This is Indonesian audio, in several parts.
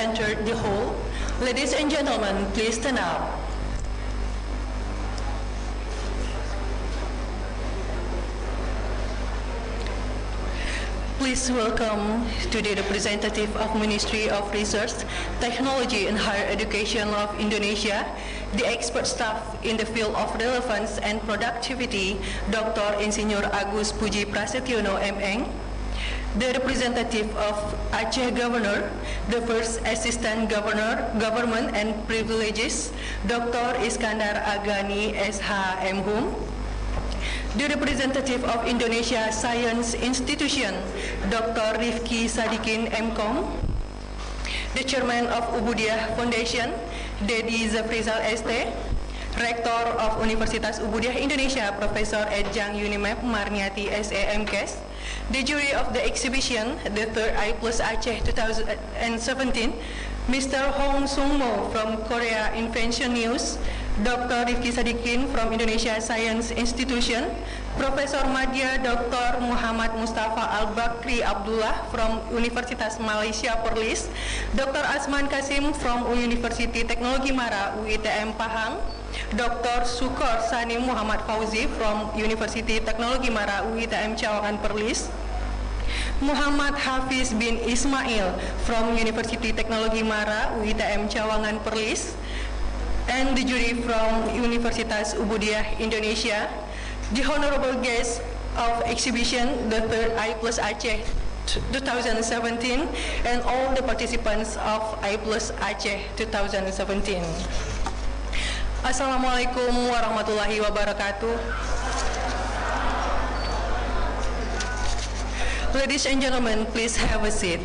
entered the hall. Ladies and gentlemen, please stand up. Please welcome today the representative of Ministry of Research, Technology and Higher Education of Indonesia, the expert staff in the field of relevance and productivity, Dr. Insinyur Agus Puji Prasetyono M.Eng, the representative of Aceh Governor, the First Assistant Governor, Government and Privileges, Dr. Iskandar Agani S.H. M.Hum, the representative of Indonesia Science Institution, Dr. Rifki Sadikin M.Com, the chairman of Ubudiyah Foundation, Dedi Zafrizal S.T., Rektor of Universitas Ubudiyah Indonesia, Profesor Edjang Unimap Marniati S.A. M.Kes, the jury of the exhibition, the third I Plus Aceh 2017, Mr. Hong Sung Mo from Korea Invention News, Dr. Rifki Sadikin from Indonesia Science Institution, Profesor Madya Dr. Muhammad Mustafa Al-Bakri Abdullah from Universitas Malaysia Perlis, Dr. Asman Kasim from University Teknologi Mara UITM Pahang, Dr. Sukor Sani Muhammad Fauzi from University Teknologi Mara UITM Cawangan Perlis, Muhammad Hafiz bin Ismail from University Teknologi Mara UITM Cawangan Perlis, and the jury from Universitas Ubudiyah Indonesia, the honorable guest of exhibition, the third I Plus Aceh 2017, and all the participants of I Plus Aceh 2017. Assalamualaikum warahmatullahi wabarakatuh. Ladies and gentlemen, please have a seat.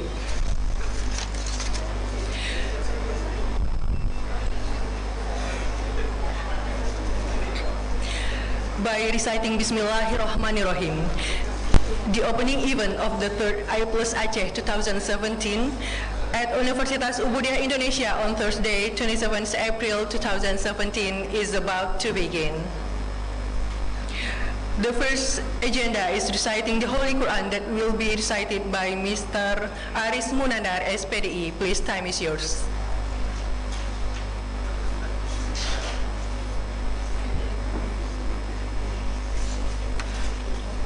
By reciting Bismillahirrahmanirrahim, the opening event of the third I Plus Aceh 2017 at Universitas Ubudiyah Indonesia on Thursday, 27th April 2017 is about to begin. The first agenda is reciting the Holy Quran that will be recited by Mr. Aris Munandar, SPDI. Please, time is yours.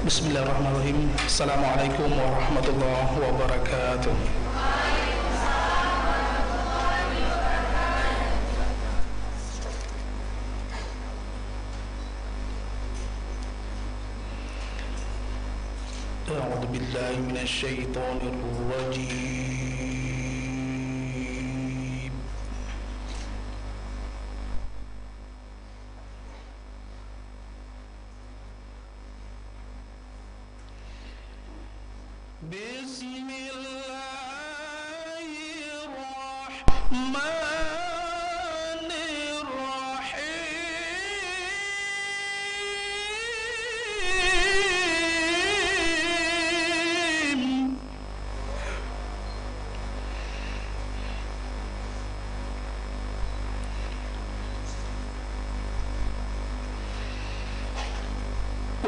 Bismillahirrahmanirrahim. Assalamualaikum warahmatullahi wabarakatuh. A'udzu billahi minasy syaithanir rajim.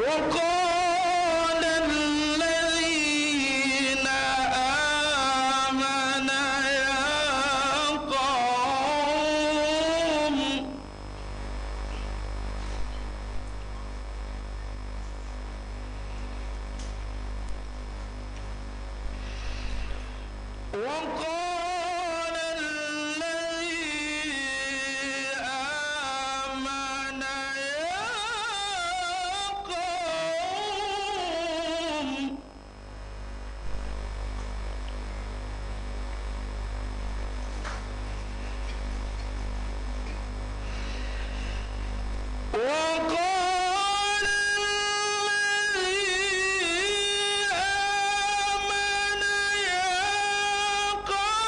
وقال الذين آمنوا يا قوم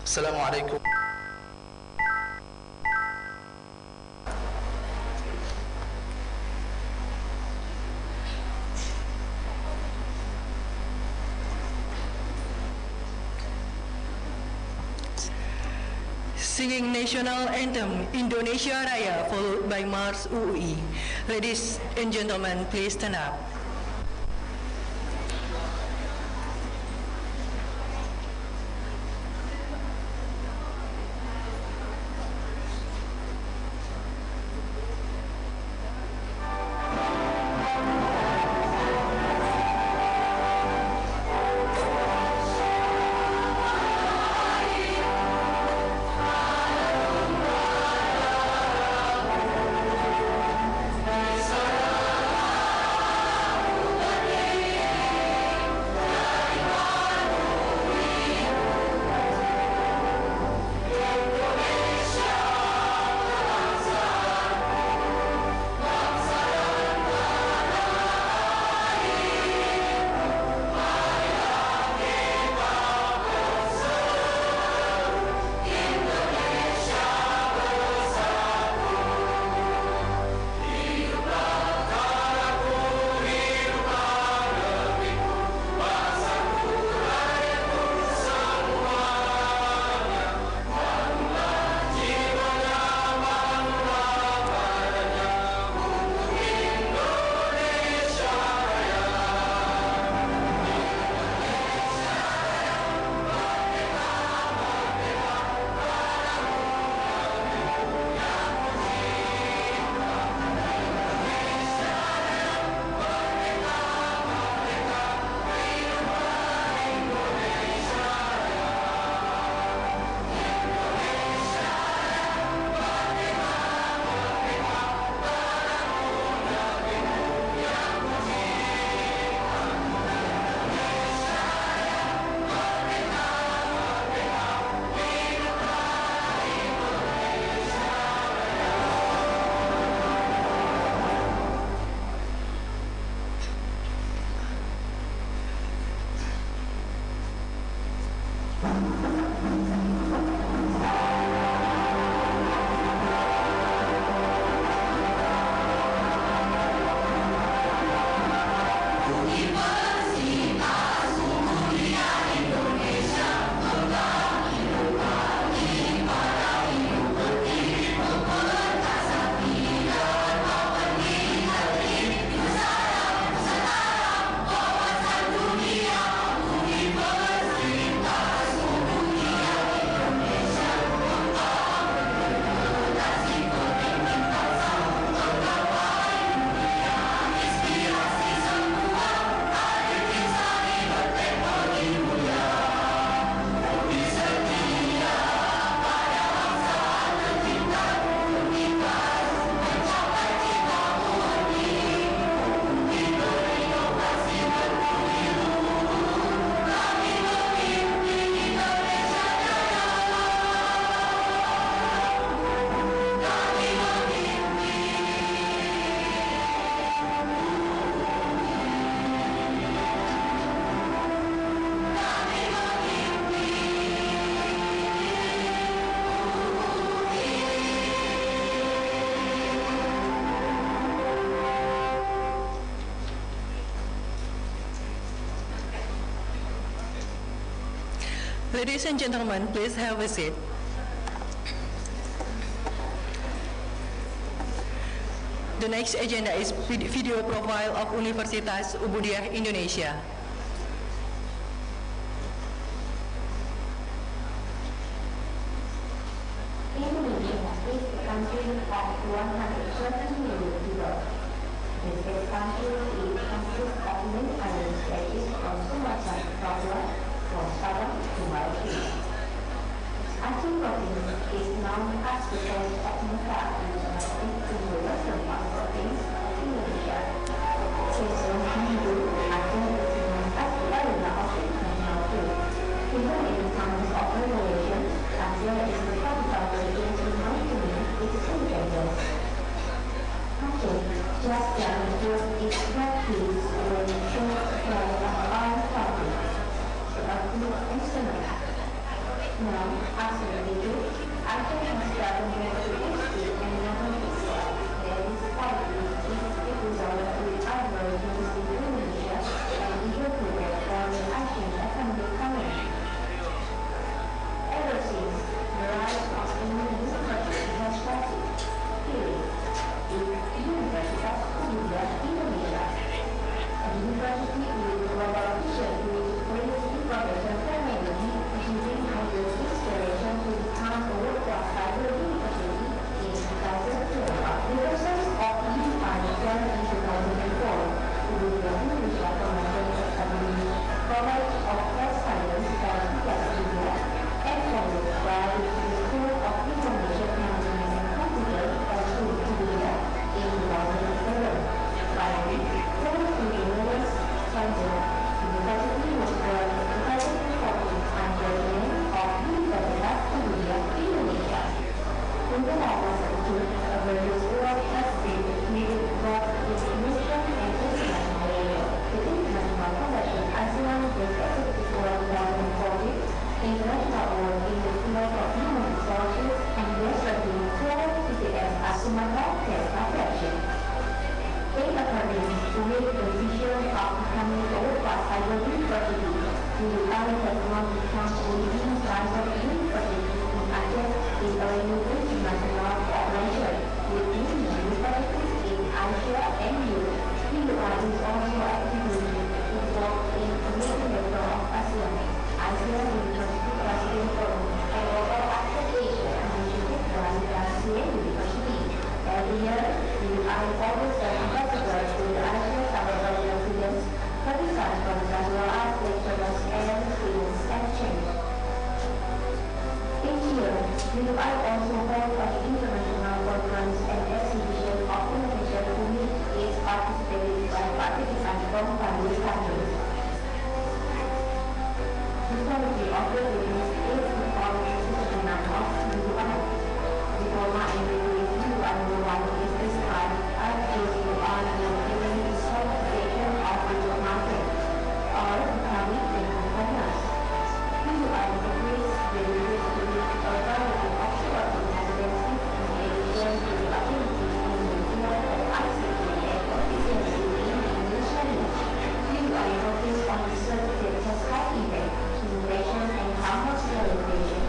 Assalamualaikum. Singing national anthem Indonesia Raya followed by Mars UUI. Ladies and gentlemen, please stand up. Ladies and gentlemen, please have a seat. The next agenda is video profile of Universitas Ubudiah Indonesia. Indonesia is a country of 130 million people. This country consists of many island states from Sumatra to Papua, from Sabah to Malaysia. Aceh province is known as the source of Mekah and domestic in the western part province of Indonesia. Since 1900, Aceh is known as the area of the international trade. Even in the times of revolution, Aceh is the capital region in Malaysia its independence. Aceh, just like the word is practiced when shown from our country. A good instrument. Now, I renewable international cooperation within the universities in Asia and Europe. PUI is also actively involved in the meeting level of ASEAN, Asia University President Forum, and global association initiative by the ASEAN University. Every year, PUI offers an ambassador to the Asia Salvador residents, participants from as well as lecturers and students exchange. Each year, PUI also holds an international conference and exhibition of innovation to meet its participants from various countries. The quality of the release is the following system of PUI. Diploma in Release PUI number 1 is described as based on the giving certification of the market or becoming the components. PUI agrees with a variety of supporting competencies in addition to the abilities in the field of ICT and proficiency in English language. PUI focuses on research that has high impact, innovation, and commercialization.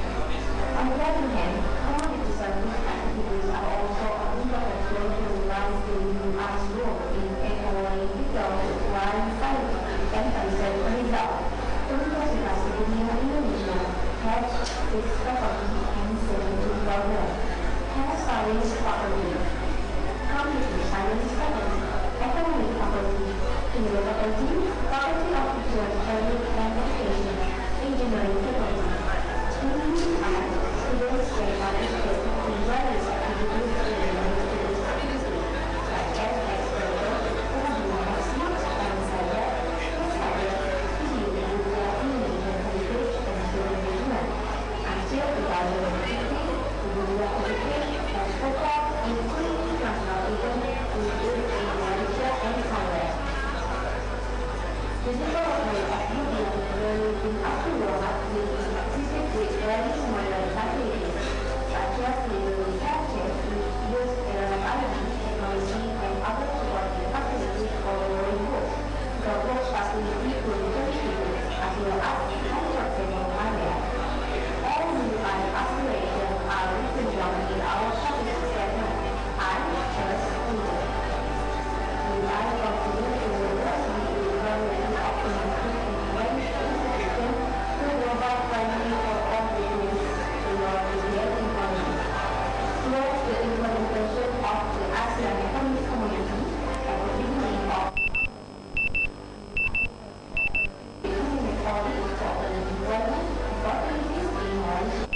On the other hand, commodity service activities are also an important way to realize the PUI's role in empowering people while scientific and research results. Universitas Dunia Indonesia has its faculty and scientific program, has science faculty, computer science faculty, economic faculty, English faculty, faculty of research, training and education, engineering faculty. In PUI, students can participate in various activities in the university, such as experimental, collaboration, and cyber, until 2015, the university has performed in 3 international events in Malaysia and Thailand. The development of media will be afterward with exhibited with very similar facilities, such as the researchers which use IT, technology, and other supporting facilities for lowering books, the books facility to research students, as well as entertainment area. All PUI aspirations are represented in our service segment, I as student. PUI continues to work with the variety of initiatives in various institutions to global planning for all business beyond the economy. Towards the implementation of the ASEAN Economic Community and the beginning of economic policy for the development opportunities in Malaysia.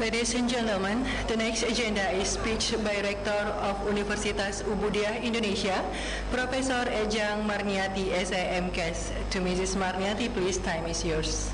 Ladies and gentlemen, the next agenda is speech by Rector of Universitas Ubudiah Indonesia, Professor Ejang Marniati, SIMKes. To Mrs. Marniati, please, time is yours.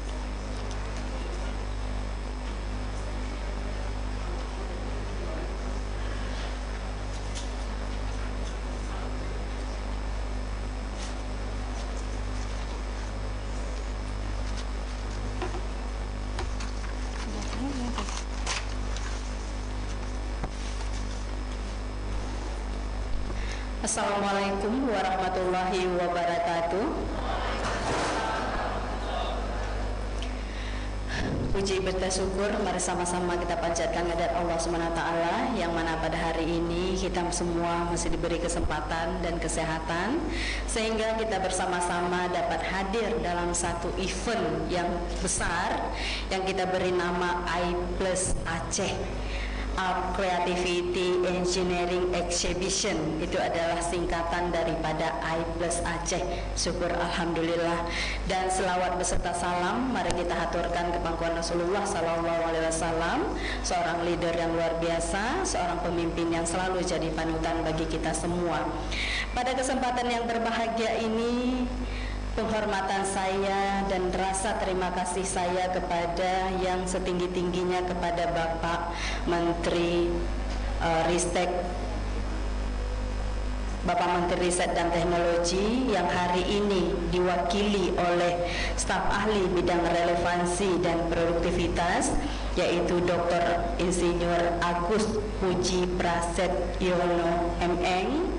Assalamualaikum warahmatullahi wabarakatuh. Puji bersyukur, mari sama-sama kita panjatkan kehadirat Allah SWT, yang mana pada hari ini kita semua masih diberi kesempatan dan kesehatan sehingga kita bersama-sama dapat hadir dalam satu event yang besar yang kita beri nama I+ Aceh Art Creativity Engineering Exhibition. Itu adalah singkatan daripada I+ Aceh. Syukur alhamdulillah. Dan selawat beserta salam mari kita haturkan ke pangkuan Rasulullah SAW, seorang leader yang luar biasa, seorang pemimpin yang selalu jadi panutan bagi kita semua. Pada kesempatan yang berbahagia ini, penghormatan saya dan rasa terima kasih saya kepada yang setinggi-tingginya kepada Bapak Menteri Ristek, Bapak Menteri Riset dan Teknologi yang hari ini diwakili oleh staf ahli bidang relevansi dan produktivitas, yaitu Dr. Insinyur Agus Puji Prasetyono MN.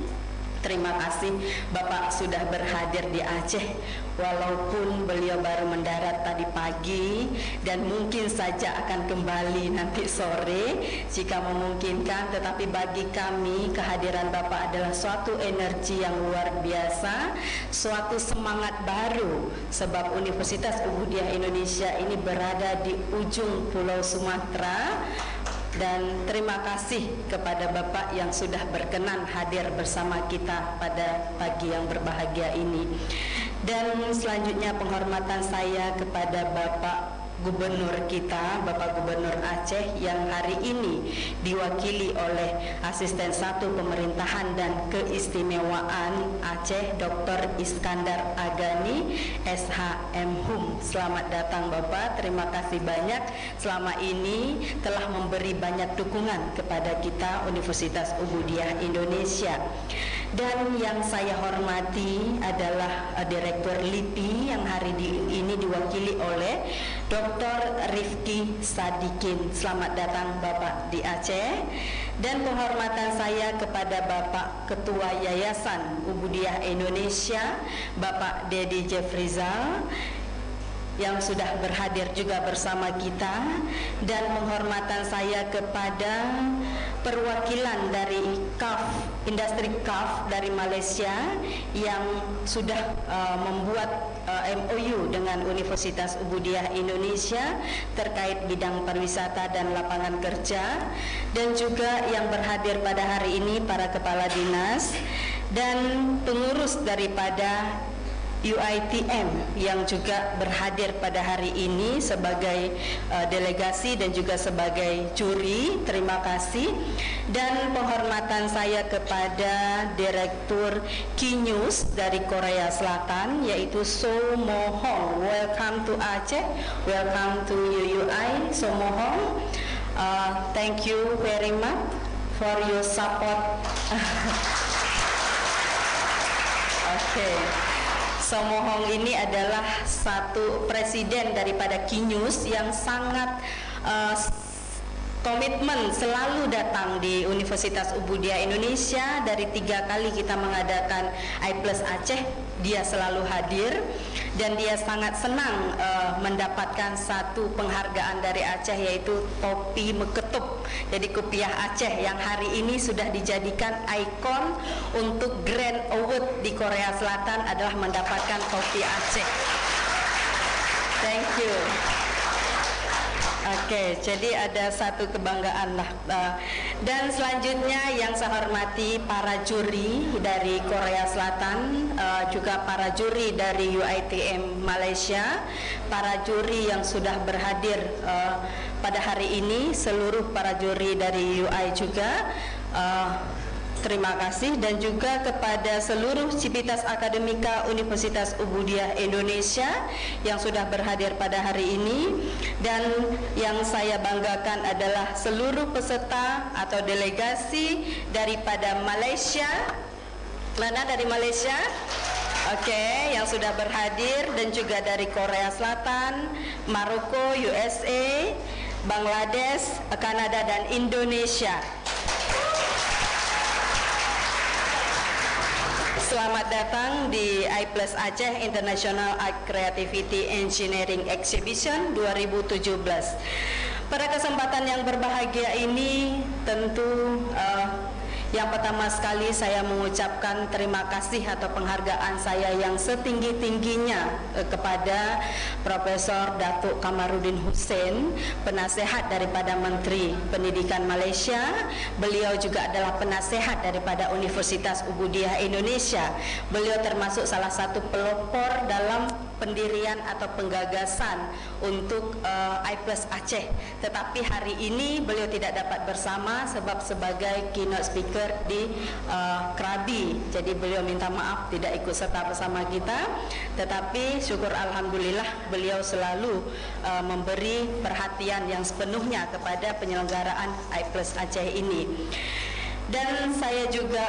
Terima kasih Bapak sudah berhadir di Aceh, walaupun beliau baru mendarat tadi pagi dan mungkin saja akan kembali nanti sore jika memungkinkan. Tetapi bagi kami kehadiran Bapak adalah suatu energi yang luar biasa, suatu semangat baru, sebab Universitas Ubudiyah Indonesia ini berada di ujung Pulau Sumatera. Dan terima kasih kepada Bapak yang sudah berkenan hadir bersama kita pada pagi yang berbahagia ini. Dan selanjutnya penghormatan saya kepada Bapak Gubernur kita, Bapak Gubernur Aceh yang hari ini diwakili oleh Asisten 1 Pemerintahan dan Keistimewaan Aceh, Dr. Iskandar Agani, SHM. Selamat datang Bapak, terima kasih banyak selama ini telah memberi banyak dukungan kepada kita Universitas Ubudiyah Indonesia. Dan yang saya hormati adalah Direktur LIPI yang hari ini diwakili oleh Dr. Rifki Sadikin. Selamat datang Bapak di Aceh. Dan penghormatan saya kepada Bapak Ketua Yayasan Ubudiyah Indonesia, Bapak Dedi Jefrizal, yang sudah berhadir juga bersama kita. Dan penghormatan saya kepada perwakilan dari industri KAF dari Malaysia yang sudah membuat MOU dengan Universitas Ubudiyah Indonesia terkait bidang pariwisata dan lapangan kerja, dan juga yang berhadir pada hari ini para kepala dinas dan pengurus daripada UITM yang juga berhadir pada hari ini sebagai delegasi dan juga sebagai juri. Terima kasih. Dan penghormatan saya kepada Direktur Kinews dari Korea Selatan, yaitu So Mo Hong. Welcome to Aceh, welcome to UUI So Mo Hong. Thank you very much for your support. Okay. So Mo Hong ini adalah satu presiden daripada Kinews yang sangat komitmen selalu datang di Universitas Ubudiyah Indonesia. Dari 3 kali kita mengadakan I+ Aceh, dia selalu hadir. Dan dia sangat senang mendapatkan satu penghargaan dari Aceh, yaitu topi meketup. Jadi kopiah Aceh yang hari ini sudah dijadikan ikon untuk Grand Award di Korea Selatan adalah mendapatkan topi Aceh. Thank you. Oke, jadi ada satu kebanggaan lah. Dan selanjutnya yang saya hormati para juri dari Korea Selatan, juga para juri dari UITM Malaysia, para juri yang sudah berhadir pada hari ini, seluruh para juri dari UI juga. Terima kasih. Dan juga kepada seluruh Civitas Akademika Universitas Ubudiyah Indonesia yang sudah berhadir pada hari ini. Dan yang saya banggakan adalah seluruh peserta atau delegasi daripada Malaysia. Mana dari Malaysia? Oke, yang sudah berhadir, dan juga dari Korea Selatan, Maroko, USA, Bangladesh, Kanada, dan Indonesia. So Selamat datang di iPlus Aceh International Art Creativity Engineering Exhibition 2017. Pada kesempatan yang berbahagia ini tentu yang pertama sekali saya mengucapkan terima kasih atau penghargaan saya yang setinggi-tingginya kepada Profesor Datuk Kamarudin Hussein, penasehat daripada Menteri Pendidikan Malaysia. Beliau juga adalah penasehat daripada Universitas Ubudiyah Indonesia. Beliau termasuk salah satu pelopor dalam pendirian atau penggagasan untuk iPlus Aceh. Tetapi hari ini beliau tidak dapat bersama sebab sebagai keynote speaker di Krabi. Jadi beliau minta maaf tidak ikut serta bersama kita. Tetapi syukur alhamdulillah beliau selalu memberi perhatian yang sepenuhnya kepada penyelenggaraan iPlus Aceh ini. Dan saya juga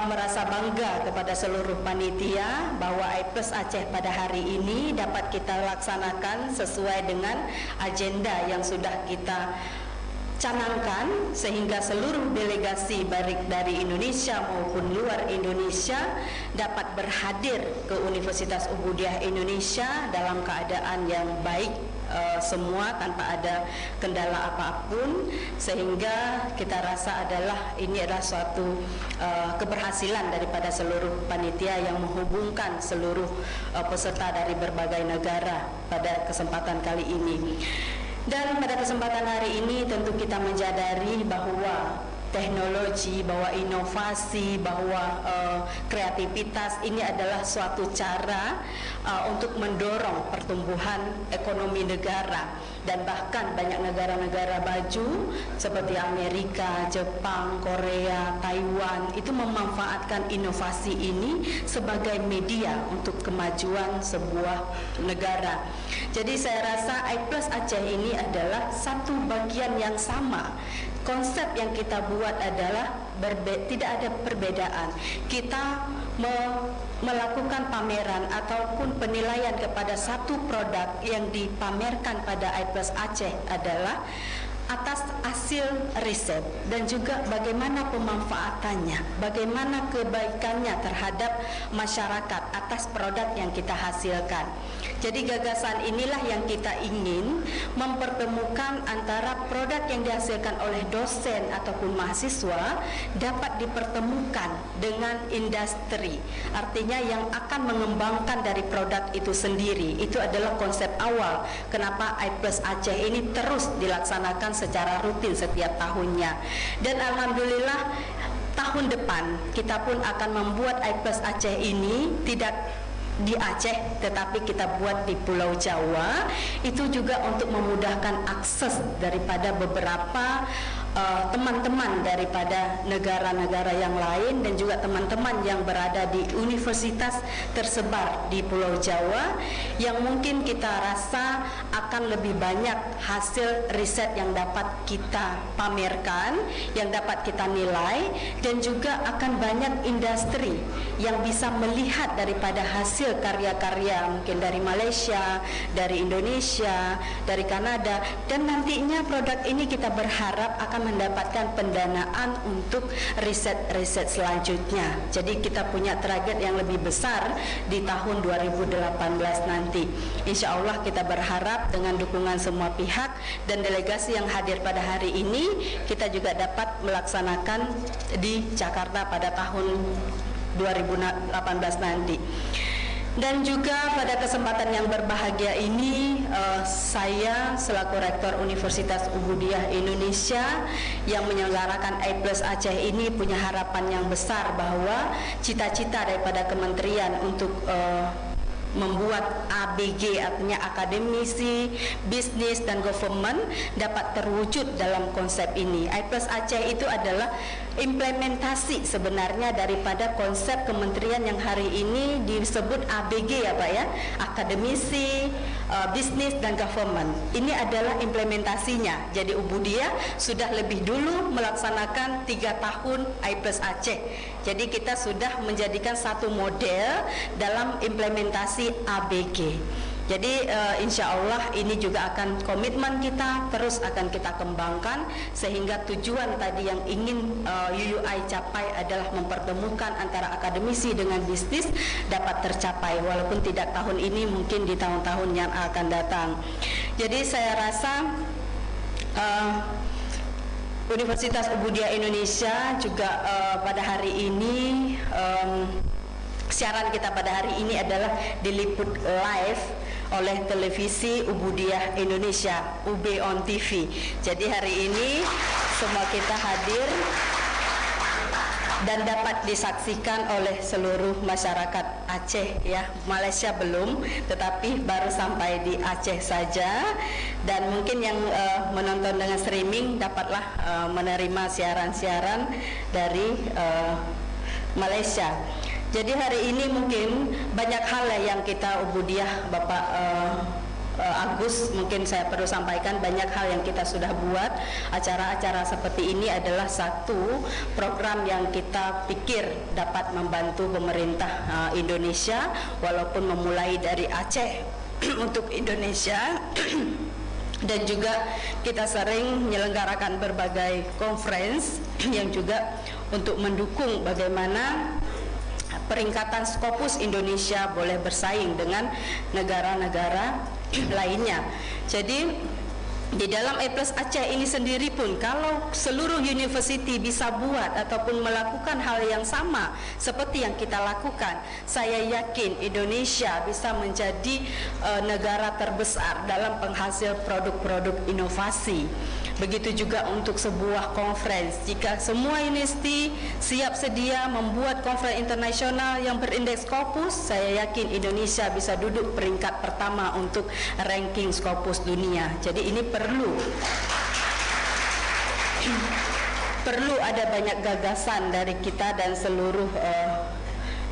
merasa bangga kepada seluruh panitia bahwa iPlus Aceh pada hari ini dapat kita laksanakan sesuai dengan agenda yang sudah kita canangkan, sehingga seluruh delegasi baik dari Indonesia maupun luar Indonesia dapat berhadir ke Universitas Ubudiyah Indonesia dalam keadaan yang baik, semua tanpa ada kendala apapun, sehingga kita rasa ini adalah suatu keberhasilan daripada seluruh panitia yang menghubungkan seluruh peserta dari berbagai negara pada kesempatan kali ini. Dan pada kesempatan hari ini tentu kita menyadari bahwa teknologi, bahwa inovasi, bahwa kreativitas ini adalah suatu cara untuk mendorong pertumbuhan ekonomi negara. Dan bahkan banyak negara-negara maju seperti Amerika, Jepang, Korea, Taiwan itu memanfaatkan inovasi ini sebagai media untuk kemajuan sebuah negara. Jadi saya rasa iPlus Aceh ini adalah satu bagian yang sama. Konsep yang kita buat adalah tidak ada perbedaan. Kita melakukan pameran ataupun penilaian kepada satu produk yang dipamerkan pada iPlus Aceh adalah atas hasil riset dan juga bagaimana pemanfaatannya, bagaimana kebaikannya terhadap masyarakat atas produk yang kita hasilkan. Jadi gagasan inilah yang kita ingin mempertemukan antara produk yang dihasilkan oleh dosen ataupun mahasiswa dapat dipertemukan dengan industri. Artinya yang akan mengembangkan dari produk itu sendiri. Itu adalah konsep awal kenapa iPlus Aceh ini terus dilaksanakan secara rutin setiap tahunnya. Dan alhamdulillah tahun depan kita pun akan membuat iPlus Aceh ini tidak di Aceh tetapi kita buat di Pulau Jawa, itu juga untuk memudahkan akses daripada beberapa teman-teman daripada negara-negara yang lain dan juga teman-teman yang berada di universitas tersebar di Pulau Jawa yang mungkin kita rasa akan lebih banyak hasil riset yang dapat kita pamerkan, yang dapat kita nilai, dan juga akan banyak industri yang bisa melihat daripada hasil karya-karya mungkin dari Malaysia, dari Indonesia, dari Kanada, dan nantinya produk ini kita berharap akan mendapatkan pendanaan untuk riset-riset selanjutnya. Jadi kita punya target yang lebih besar di tahun 2018 nanti. Insya Allah kita berharap dengan dukungan semua pihak dan delegasi yang hadir pada hari ini, kita juga dapat melaksanakan di Jakarta pada tahun 2018 nanti. Dan juga pada kesempatan yang berbahagia ini, saya selaku Rektor Universitas Ubudiyah Indonesia yang menyelenggarakan iPlus Aceh ini punya harapan yang besar bahwa cita-cita daripada kementerian untuk membuat ABG, artinya akademisi, bisnis, dan government dapat terwujud dalam konsep ini. iPlus Aceh itu adalah implementasi sebenarnya daripada konsep kementerian yang hari ini disebut ABG ya Pak ya, akademisi, bisnis, dan government. Ini adalah implementasinya. Jadi Ubudiyah sudah lebih dulu melaksanakan 3 tahun iPlus Aceh. Jadi kita sudah menjadikan satu model dalam implementasi ABG. Jadi insya Allah ini juga akan komitmen kita, terus akan kita kembangkan sehingga tujuan tadi yang ingin UUI capai adalah mempertemukan antara akademisi dengan bisnis dapat tercapai, walaupun tidak tahun ini, mungkin di tahun-tahun yang akan datang. Jadi saya rasa Universitas Ubudiyah Indonesia juga pada hari ini siaran kita pada hari ini adalah diliput live oleh televisi Ubudiyah Indonesia, UB on TV. Jadi hari ini semua kita hadir dan dapat disaksikan oleh seluruh masyarakat Aceh ya. Malaysia belum, tetapi baru sampai di Aceh saja, dan mungkin yang menonton dengan streaming dapatlah menerima siaran-siaran dari Malaysia. Jadi hari ini mungkin banyak hal yang kita Ubudiyah, Bapak Agus, mungkin saya perlu sampaikan banyak hal yang kita sudah buat. Acara-acara seperti ini adalah satu program yang kita pikir dapat membantu pemerintah Indonesia, walaupun memulai dari Aceh untuk Indonesia. Dan juga kita sering menyelenggarakan berbagai conference yang juga untuk mendukung bagaimana peringkatan Scopus Indonesia boleh bersaing dengan negara-negara lainnya. Jadi di dalam A+ Aceh ini sendiri pun, kalau seluruh university bisa buat ataupun melakukan hal yang sama seperti yang kita lakukan, saya yakin Indonesia bisa menjadi negara terbesar dalam penghasil produk-produk inovasi. Begitu juga untuk sebuah conference, jika semua universiti siap sedia membuat conference internasional yang berindeks Scopus, saya yakin Indonesia bisa duduk peringkat pertama untuk ranking Scopus dunia. Jadi ini perlu ada banyak gagasan dari kita dan seluruh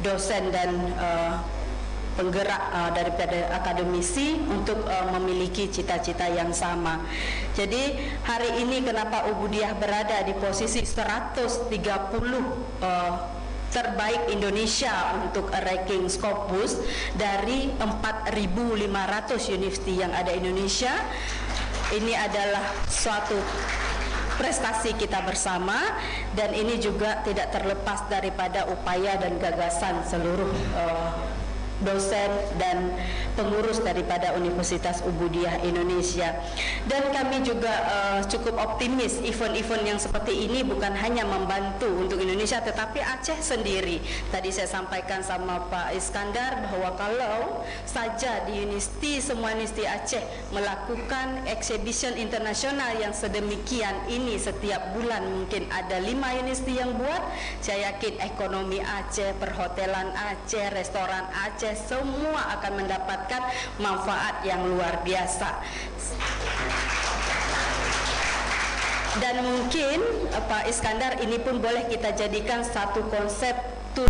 dosen dan penggerak daripada akademisi untuk memiliki cita-cita yang sama. Jadi hari ini kenapa Ubudiyah berada di posisi 130 terbaik Indonesia untuk ranking Scopus dari 4.500 universiti yang ada di Indonesia. Ini adalah suatu prestasi kita bersama, dan ini juga tidak terlepas daripada upaya dan gagasan seluruh dosen dan pengurus daripada Universitas Ubudiyah Indonesia. Dan kami juga cukup optimis event-event yang seperti ini bukan hanya membantu untuk Indonesia tetapi Aceh sendiri. Tadi saya sampaikan sama Pak Iskandar bahwa kalau saja di universiti, semua universiti Aceh melakukan exhibition internasional yang sedemikian ini setiap bulan, mungkin ada 5 universiti yang buat, saya yakin ekonomi Aceh, perhotelan Aceh, restoran Aceh, semua akan mendapatkan manfaat yang luar biasa. Dan mungkin Pak Iskandar, ini pun boleh kita jadikan satu konsep